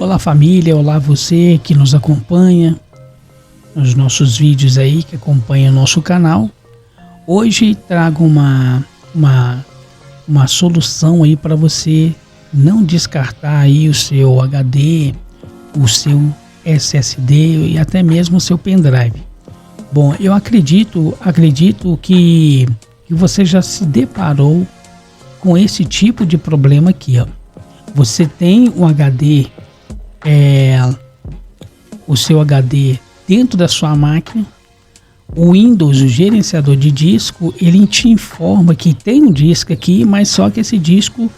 Olá família, olá você que nos acompanha nos nossos vídeos aí, que acompanha o nosso canal. Hoje trago uma solução aí para você não descartar aí o seu HD, o seu SSD e até mesmo o seu pendrive. Bom, eu acredito que você já se deparou com esse tipo de problema aqui, ó. Você tem um HD, o seu HD dentro da sua máquina, o Windows, o gerenciador de disco, ele te informa que tem um disco aqui, mas só que esse disco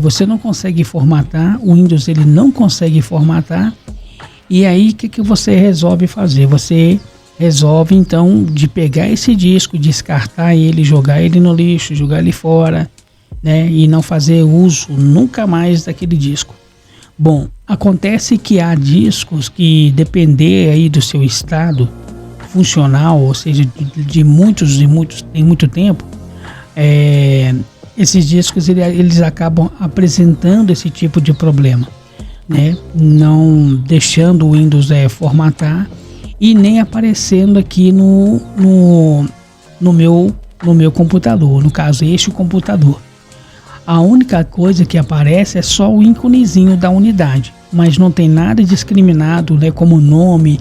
você não consegue formatar, o Windows ele não consegue formatar. E aí o que você resolve fazer? Você resolve então de pegar esse disco, descartar ele, jogar ele no lixo, jogar ele fora, né? E não fazer uso nunca mais daquele disco. Bom, acontece que há discos que, depender aí do seu estado funcional, ou seja, de muitos tem muito tempo, esses discos eles acabam apresentando esse tipo de problema, né? Não deixando o Windows formatar e nem aparecendo aqui no meu computador, no caso este computador. A única coisa que aparece é só o íconezinho da unidade, mas não tem nada discriminado, né, como nome,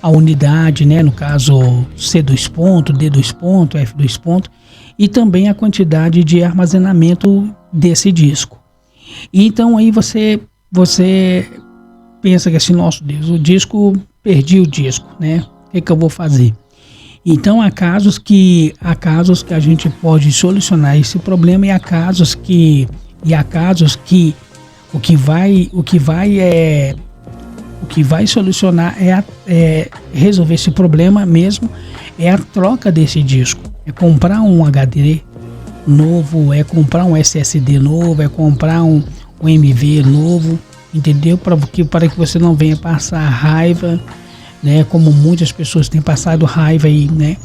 a unidade, né, no caso C2 ponto, D2 ponto, F2 ponto, e também a quantidade de armazenamento desse disco. E então aí você pensa que assim, nosso Deus, o disco, perdi o disco, né? O que eu vou fazer? Então há casos que a gente pode solucionar esse problema, e há casos que o que vai solucionar é resolver esse problema mesmo, é a troca desse disco, é comprar um HD novo, é comprar um SSD novo, é comprar um MV novo, entendeu? Para que você não venha passar raiva, né? Como muitas pessoas têm passado raiva aí, né?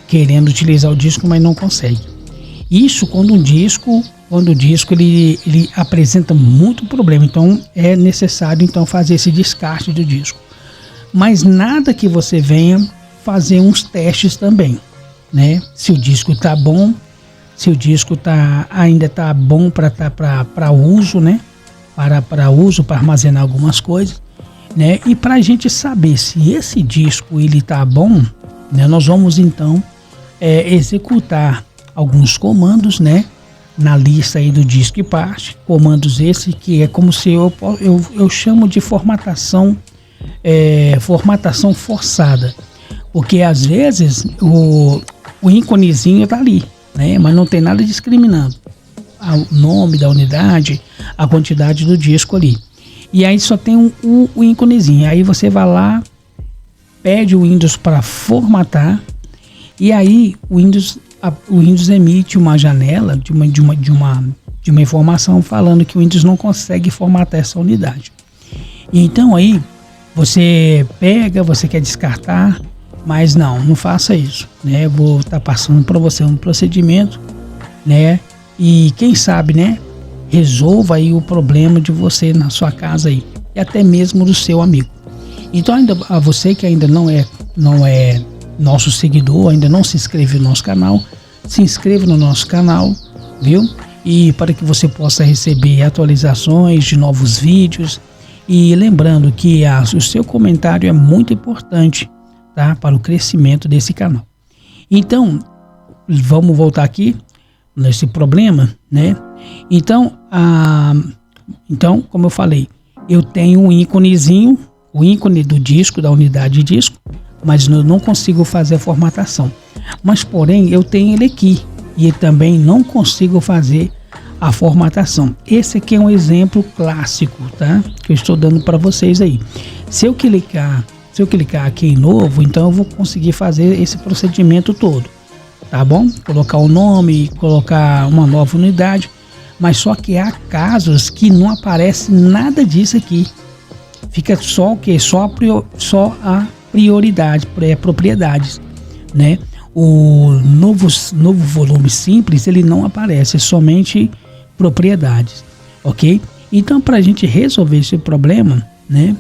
Querendo utilizar o disco, mas não consegue. Isso quando o disco ele apresenta muito problema, então é necessário então fazer esse descarte do disco. Mas nada que você venha fazer uns testes também, né? Se o disco tá bom, se o disco ainda tá bom para uso, né? Para uso, para armazenar algumas coisas, né? E para a gente saber se esse disco ele tá bom, né? Nós vamos então executar alguns comandos, né? Na lista aí do disco e parte, comandos esse que é como se eu chamo de formatação forçada, porque às vezes o íconezinho tá ali, né? Mas não tem nada discriminando o nome da unidade, a quantidade do disco ali. E aí só tem o íconezinho. Aí você vai lá, pede o Windows para formatar, e aí o Windows emite uma janela de uma informação falando que o Windows não consegue formatar essa unidade. E então aí você quer descartar, mas não faça isso, né? Eu vou estar passando para você um procedimento, né? E quem sabe, né? Resolva aí o problema de você na sua casa aí, e até mesmo do seu amigo. Então ainda a você que ainda não é nosso seguidor, ainda não se inscreveu no nosso canal, se inscreva no nosso canal, viu? E para que você possa receber atualizações de novos vídeos. E lembrando que o seu comentário é muito importante, tá? Para o crescimento desse canal. Então, vamos voltar aqui nesse problema, né? Então, como eu falei, eu tenho um íconezinho, o ícone do disco, da unidade de disco, mas eu não consigo fazer a formatação. Mas porém eu tenho ele aqui e também não consigo fazer a formatação. Esse aqui é um exemplo clássico, tá? Que eu estou dando para vocês aí. Se eu clicar aqui em novo, então eu vou conseguir fazer esse procedimento todo, tá bom? Colocar o nome, colocar uma nova unidade, mas só que há casos que não aparece nada disso aqui. Fica só o que? Só a prioridade, propriedades, né? O novo volume simples ele não aparece, é somente propriedades, ok? Então, para a gente resolver esse problema, né?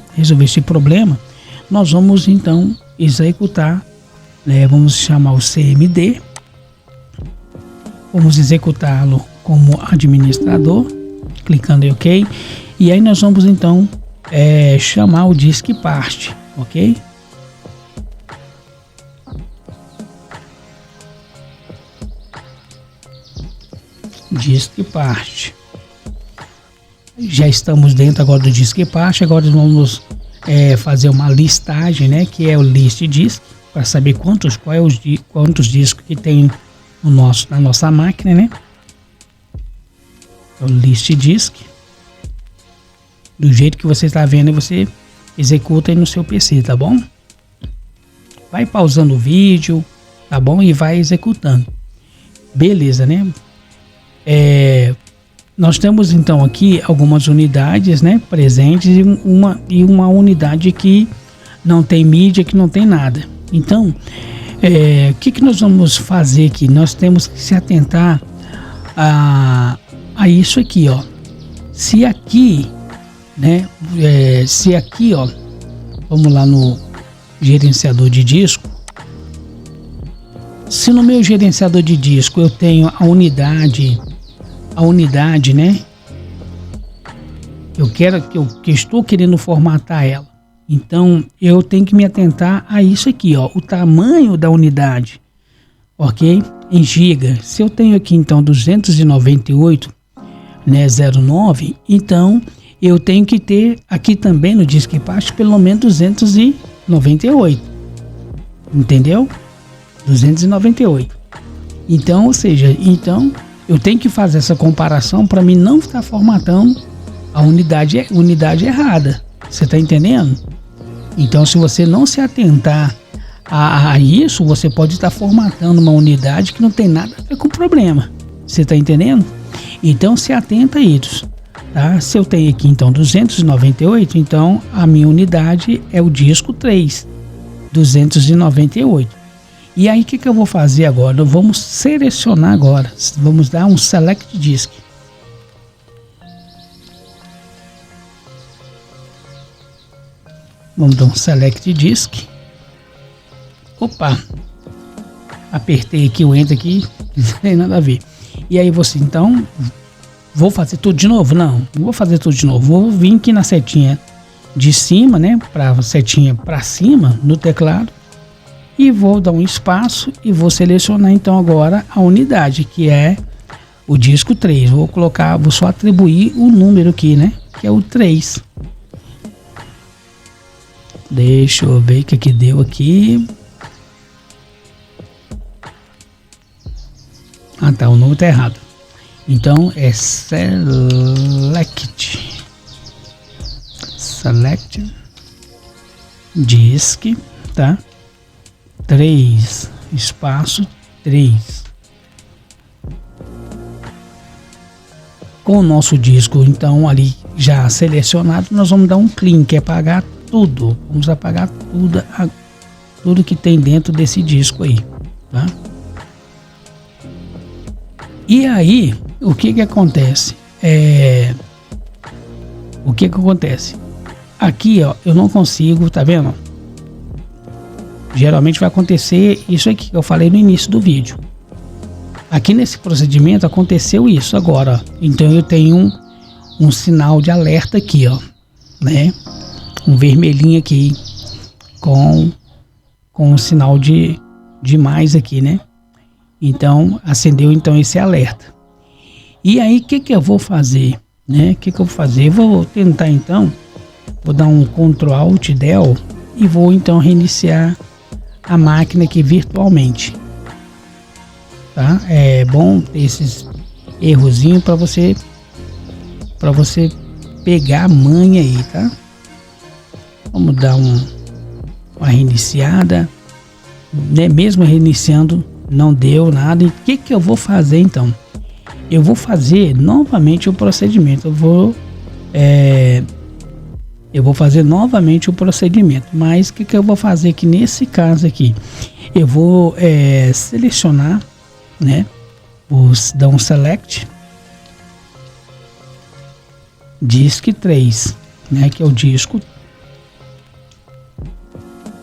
Nós vamos então executar, né? Vamos chamar o CMD, vamos executá-lo como administrador, clicando em OK. E aí nós vamos então chamar o Disk Part, ok? Disk Part. Já estamos dentro agora do Disk Part. Agora vamos fazer uma listagem, né? Que é o List Disk, para saber quantos discos que tem na nossa máquina, né? É o List Disk. Do jeito que você está vendo, você executa aí no seu PC, tá bom? Vai pausando o vídeo, tá bom? E vai executando. Beleza, né? Nós temos então aqui algumas unidades, né, presentes e uma unidade que não tem mídia, que não tem nada. Então, o que nós vamos fazer aqui? Nós temos que se atentar a isso aqui, ó. Se aqui, né, vamos lá no gerenciador de disco. Se no meu gerenciador de disco eu tenho a unidade, né? Que estou querendo formatar ela. Então eu tenho que me atentar a isso aqui, ó, o tamanho da unidade, ok? Em giga. Se eu tenho aqui então 298, né, 09, então eu tenho que ter aqui também no Disk Part pelo menos 298, entendeu? 298. Então, ou seja, eu tenho que fazer essa comparação para mim não estar formatando a unidade errada. Você está entendendo? Então, se você não se atentar a isso, você pode estar formatando uma unidade que não tem nada a ver com o problema. Você está entendendo? Então, se atenta a isso. Tá? Se eu tenho aqui então 298, então a minha unidade é o disco 3, 298. E aí o que eu vou fazer agora? Vamos selecionar agora, vamos dar um Select Disk. Vamos dar um Select Disk. Opa! Apertei aqui o Enter aqui, não tem nada a ver. E aí você então, vou fazer tudo de novo? Não vou fazer tudo de novo. Vou vir aqui na setinha de cima, né? Para setinha para cima no teclado. E vou dar um espaço e vou selecionar então agora a unidade, que é o disco 3. Vou só atribuir o número aqui, né? Que é o 3. Deixa eu ver o que deu aqui. Ah, tá, o número tá errado. Então é Select Disk, tá? 3, espaço 3. Com o nosso disco então ali já selecionado, nós vamos dar um clean, que é apagar tudo. Vamos apagar tudo que tem dentro desse disco aí, tá? E aí, o que acontece? O que acontece? Aqui, ó, eu não consigo, tá vendo? Geralmente vai acontecer isso aqui que eu falei no início do vídeo. Aqui nesse procedimento aconteceu isso agora, ó. Então eu tenho um sinal de alerta aqui, ó, né? Um vermelhinho aqui com um sinal de mais aqui, né? Então acendeu então esse alerta. E aí o que eu vou fazer, né? O que eu vou fazer? Eu vou tentar então, vou dar um Ctrl Alt Del e vou então reiniciar a máquina aqui virtualmente, tá? É bom ter esses errozinhos para você pegar a manha aí, tá? Vamos dar uma reiniciada, né? Mesmo reiniciando não deu nada. E o que eu vou fazer então? Eu vou fazer novamente o procedimento. Eu vou fazer novamente o procedimento, mas o que eu vou fazer aqui nesse caso aqui? Eu vou selecionar, né? Vou dar um Select DISC 3, né, que é o disco.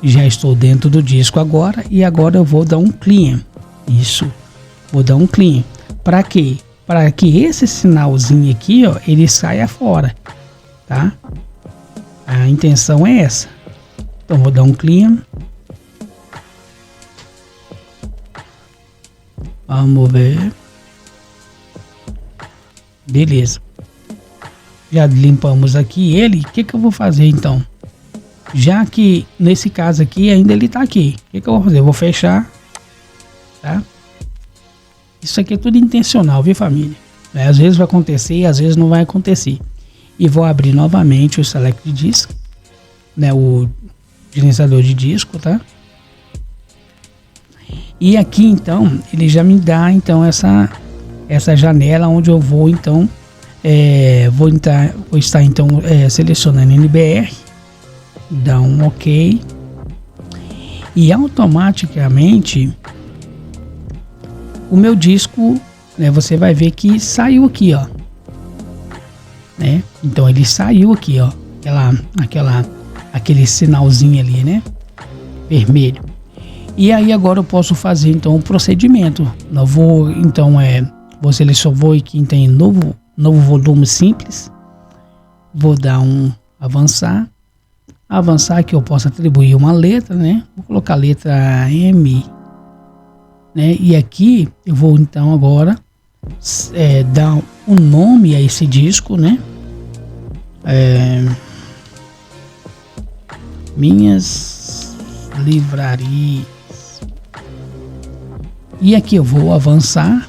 Já estou dentro do disco agora e agora eu vou dar um clean. Isso, vou dar um clean. Para quê? Para que esse sinalzinho aqui, ó, ele saia fora, tá? A intenção é essa. Então vou dar um clean. Vamos ver. Beleza. Já limpamos aqui ele. O que que eu vou fazer então? Já que nesse caso aqui ainda ele tá aqui. O que que eu vou fazer? Eu vou fechar, tá? Isso aqui é tudo intencional, viu, família? Às vezes vai acontecer, às vezes não vai acontecer. E vou abrir novamente o Select Disk, né, o gerenciador de disco, tá? E aqui então ele já me dá então essa janela onde eu vou então vou estar então selecionando NBR, dar um OK e automaticamente o meu disco, né, você vai ver que saiu aqui, ó, né? Então ele saiu aqui, ó, aquele sinalzinho ali, né, vermelho. E aí agora eu posso fazer então o procedimento. Eu vou então vou selecionar aqui tem novo volume simples. Vou dar um avançar que eu posso atribuir uma letra, né? Vou colocar a letra M, né? E aqui eu vou então agora dar um nome a esse disco, né? Minhas livrarias. E aqui eu vou avançar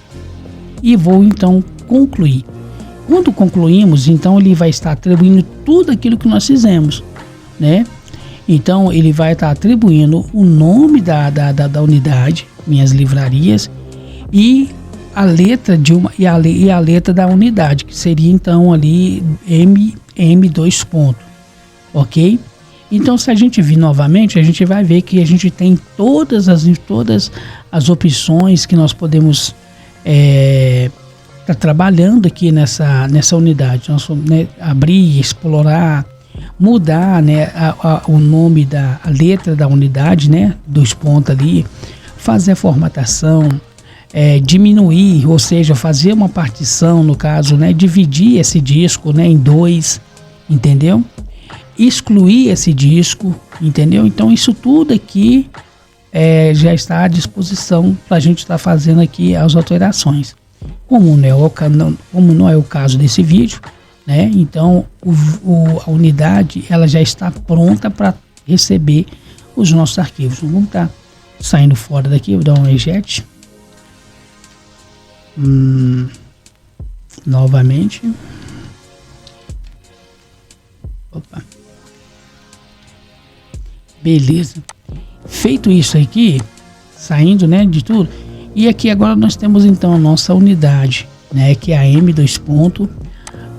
e vou então concluir. Quando concluímos, então ele vai estar atribuindo tudo aquilo que nós fizemos, né? Então ele vai estar atribuindo o nome da unidade, minhas livrarias, e a letra de uma e a letra da unidade, que seria então ali M2 ponto, ok? Então, se a gente vir novamente, a gente vai ver que a gente tem todas as opções que nós podemos tá trabalhando aqui nessa unidade. Nós vamos, né, abrir, explorar, mudar, né, o nome a letra da unidade, né, 2 pontos ali, fazer a formatação, diminuir, ou seja, fazer uma partição, no caso, né, dividir esse disco, né, em 2, entendeu? Excluir esse disco, entendeu? Então isso tudo aqui já está à disposição para a gente estar fazendo aqui as alterações. Como não é o caso desse vídeo, né? Então a unidade ela já está pronta para receber os nossos arquivos. Vamos estar saindo fora daqui, vou dar um eject. Novamente. Opa. Beleza. Feito isso aqui, saindo, né, de tudo. E aqui agora nós temos então a nossa unidade, né, que é a M2 ponto,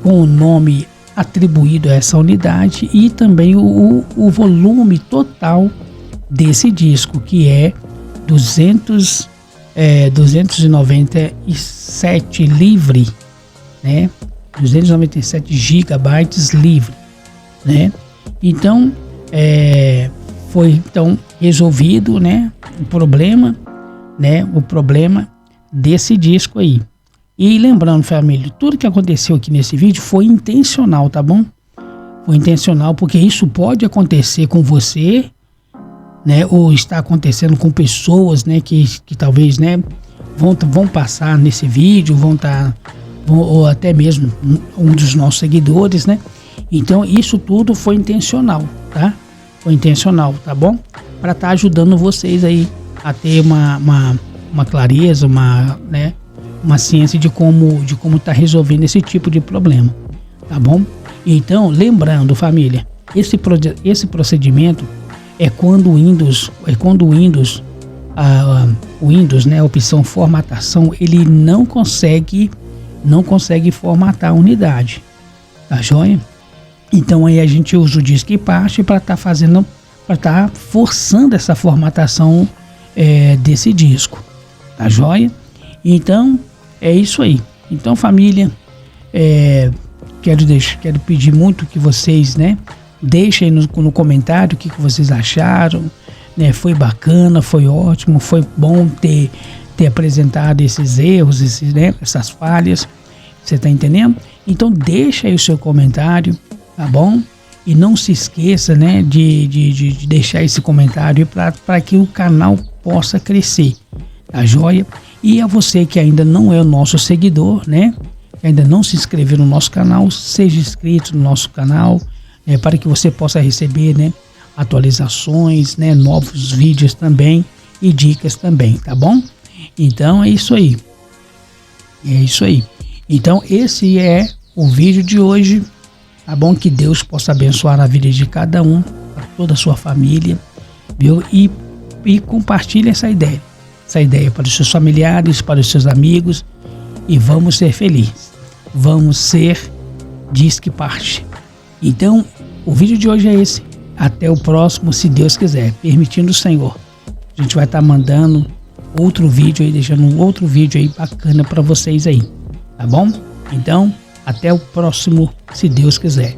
com o nome atribuído a essa unidade e também o volume total desse disco, que é 297 livre, né, 297 gigabytes livre, né. Então foi então resolvido, né, o problema desse disco aí. E lembrando, família, tudo que aconteceu aqui nesse vídeo foi intencional, tá bom? Foi intencional porque isso pode acontecer com você, né, ou está acontecendo com pessoas, né, que talvez, né, vão passar nesse vídeo, ou até mesmo um dos nossos seguidores, né? Então isso tudo foi intencional, tá? Foi intencional, tá bom? Para estar ajudando vocês aí a ter uma clareza, uma ciência de como tá resolvendo esse tipo de problema, tá bom? Então, lembrando, família, esse procedimento é quando o Windows, né, a opção formatação, ele não consegue formatar a unidade, tá joia? Então aí a gente usa o disk part para estar forçando essa formatação desse disco, tá joia? Então é isso aí. Então, família, quero pedir muito que vocês, né, deixem no comentário o que vocês acharam, né? Foi bacana, foi ótimo, foi bom ter apresentado esses erros, né, essas falhas. Você tá entendendo? Então deixa aí o seu comentário, tá bom? E não se esqueça, né, de deixar esse comentário para que o canal possa crescer, tá joia? E a você que ainda não é o nosso seguidor, né, que ainda não se inscreveu no nosso canal, seja inscrito no nosso canal, para que você possa receber, né, atualizações, né, novos vídeos também e dicas também, tá bom? Então é isso aí. É isso aí. Então esse é o vídeo de hoje, tá bom? Que Deus possa abençoar a vida de cada um, a toda a sua família, viu? E compartilhe essa ideia para os seus familiares, para os seus amigos, e vamos ser felizes. Vamos ser Disque Parte. Então, o vídeo de hoje é esse. Até o próximo, se Deus quiser, permitindo o Senhor. A gente vai estar mandando outro vídeo aí, deixando um outro vídeo aí bacana para vocês aí, tá bom? Então, até o próximo, se Deus quiser.